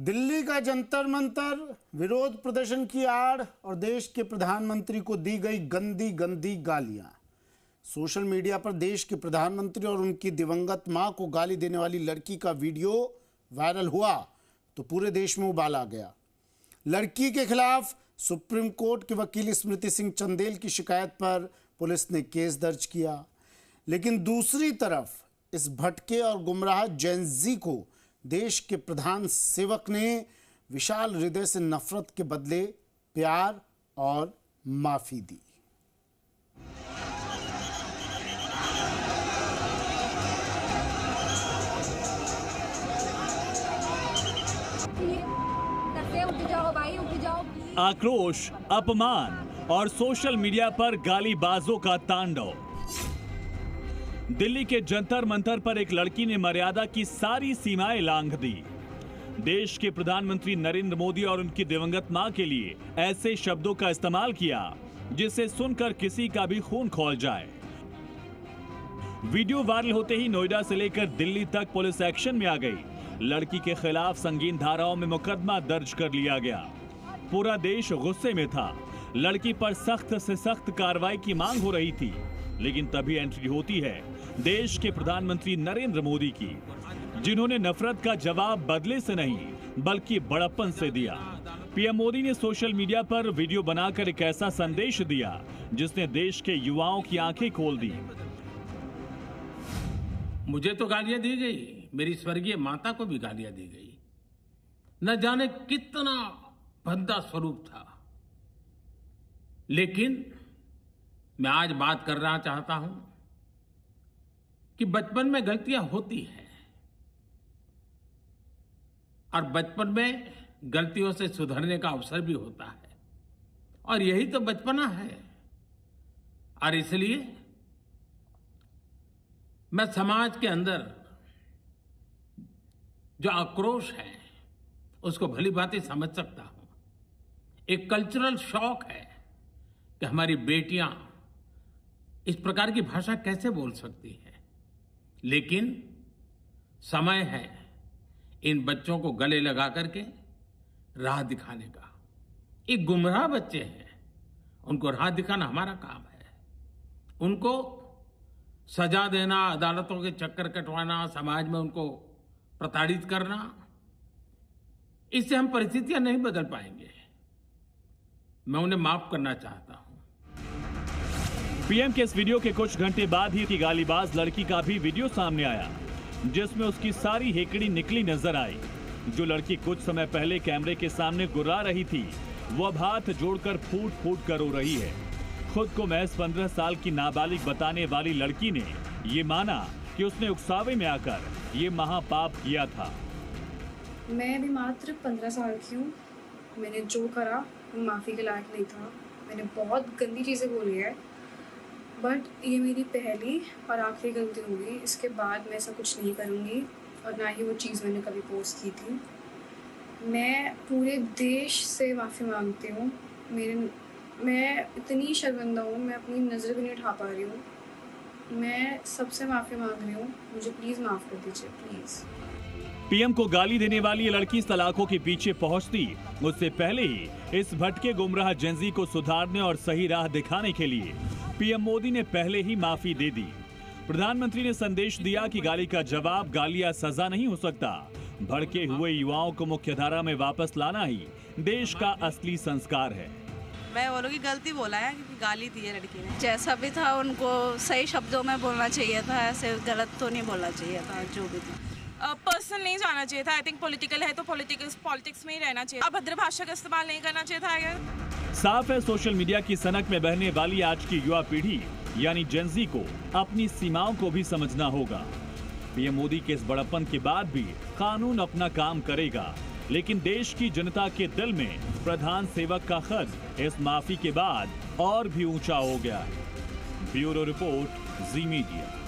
दिल्ली का जंतर मंतर, विरोध प्रदर्शन की आड़ और देश के प्रधानमंत्री को दी गई गंदी गंदी गालियां। सोशल मीडिया पर देश के प्रधानमंत्री और उनकी दिवंगत मां को गाली देने वाली लड़की का वीडियो वायरल हुआ तो पूरे देश में उबाल आ गया। लड़की के खिलाफ सुप्रीम कोर्ट के वकील स्मृति सिंह चंदेल की शिकायत पर पुलिस ने केस दर्ज किया, लेकिन दूसरी तरफ इस भटके और गुमराह जेन ज़ी को देश के प्रधान सेवक ने विशाल हृदय से नफरत के बदले प्यार और माफी दी। आक्रोश, अपमान और सोशल मीडिया पर गालीबाजों का तांडव। दिल्ली के जंतर मंतर पर एक लड़की ने मर्यादा की सारी सीमाएं लांघ दी। देश के प्रधानमंत्री नरेंद्र मोदी और उनकी दिवंगत मां के लिए ऐसे शब्दों का इस्तेमाल किया जिसे सुनकर किसी का भी खून खौल जाए। वीडियो वायरल होते ही नोएडा से लेकर दिल्ली तक पुलिस एक्शन में आ गई। लड़की के खिलाफ संगीन धाराओं में मुकदमा दर्ज कर लिया गया। पूरा देश गुस्से में था। लड़की पर सख्त से सख्त कार्रवाई की मांग हो रही थी, लेकिन तभी एंट्री होती है देश के प्रधानमंत्री नरेंद्र मोदी की, जिन्होंने नफरत का जवाब बदले से नहीं बल्कि बड़प्पन से दिया। पीएम मोदी ने सोशल मीडिया पर वीडियो बनाकर एक ऐसा संदेश दिया जिसने देश के युवाओं की आंखें खोल दी। मुझे तो गालियां दी गई, मेरी स्वर्गीय माता को भी गालियां दी गई। न जाने कितना भद्दा स्वरूप था, लेकिन मैं आज बात करना चाहता हूं कि बचपन में गलतियां होती हैं और बचपन में गलतियों से सुधरने का अवसर भी होता है, और यही तो बचपना है। और इसलिए मैं समाज के अंदर जो आक्रोश है उसको भली भांति समझ सकता हूं। एक कल्चरल शॉक है कि हमारी बेटियां इस प्रकार की भाषा कैसे बोल सकती हैं, लेकिन समय है इन बच्चों को गले लगा करके राह दिखाने का। एक गुमराह बच्चे हैं, उनको राह दिखाना हमारा काम है। उनको सजा देना, अदालतों के चक्कर कटवाना, समाज में उनको प्रताड़ित करना, इससे हम परिस्थितियां नहीं बदल पाएंगे। मैं उन्हें माफ करना चाहता हूं। पीएम के इस वीडियो के कुछ घंटे बाद ही गालीबाज लड़की का भी वीडियो सामने आया, जिसमें उसकी सारी हेकड़ी निकली नजर आई। जो लड़की कुछ समय पहले कैमरे के सामने गुर्रा रही थी, वो अब हाथ जोड़कर फूट फूट कर रो रही है। खुद को महज 15 साल की नाबालिग बताने वाली लड़की ने ये माना कि उसने उकसावे में आकर ये महापाप किया था। मैं भी मात्र 15 साल की हूँ। मैंने जो करा माफ़ी के लायक नहीं था। मैंने बहुत गंदी चीज़ें बोली है, बट ये मेरी पहली और आखिरी गलती होगी। इसके बाद मैं ऐसा कुछ नहीं करूँगी, और ना ही वो चीज़ मैंने कभी पोस्ट की थी। मैं पूरे देश से माफ़ी मांगती हूँ। मैं इतनी शर्मिंदा हूँ, मैं अपनी नज़र भी नहीं उठा पा रही हूँ। मैं सबसे माफ़ी मांग रही हूँ, मुझे प्लीज़ माफ़ कर दीजिए, प्लीज़। पीएम को गाली देने वाली ये लड़की सलाखों के पीछे पहुंचती उससे पहले ही इस भटके गुमराह जेन ज़ी को सुधारने और सही राह दिखाने के लिए पीएम मोदी ने पहले ही माफी दे दी। प्रधानमंत्री ने संदेश दिया कि गाली का जवाब गाली या सजा नहीं हो सकता। भड़के हुए युवाओं को मुख्यधारा में वापस लाना ही देश का असली संस्कार है। मैं वो लोग की गलती बोला है कि गाली दी है लड़की ने। जैसा भी था उनको सही शब्दों में बोलना चाहिए था, ऐसे गलत तो नहीं बोलना चाहिए था। जो भी था पर्सनल नहीं जाना चाहिए था। आई थिंक पॉलिटिकल है तो पॉलिटिक्स में ही रहना चाहिए। अभद्र भाषा का इस्तेमाल नहीं करना चाहिए था। साफ है, सोशल मीडिया की सनक में बहने वाली आज की युवा पीढ़ी यानी जेन ज़ी को अपनी सीमाओं को भी समझना होगा। पीएम मोदी के इस बड़प्पन के बाद भी कानून अपना काम करेगा, लेकिन देश की जनता के दिल में प्रधान सेवक का खत इस माफी के बाद और भी ऊंचा हो गया है। ब्यूरो रिपोर्ट, जी मीडिया।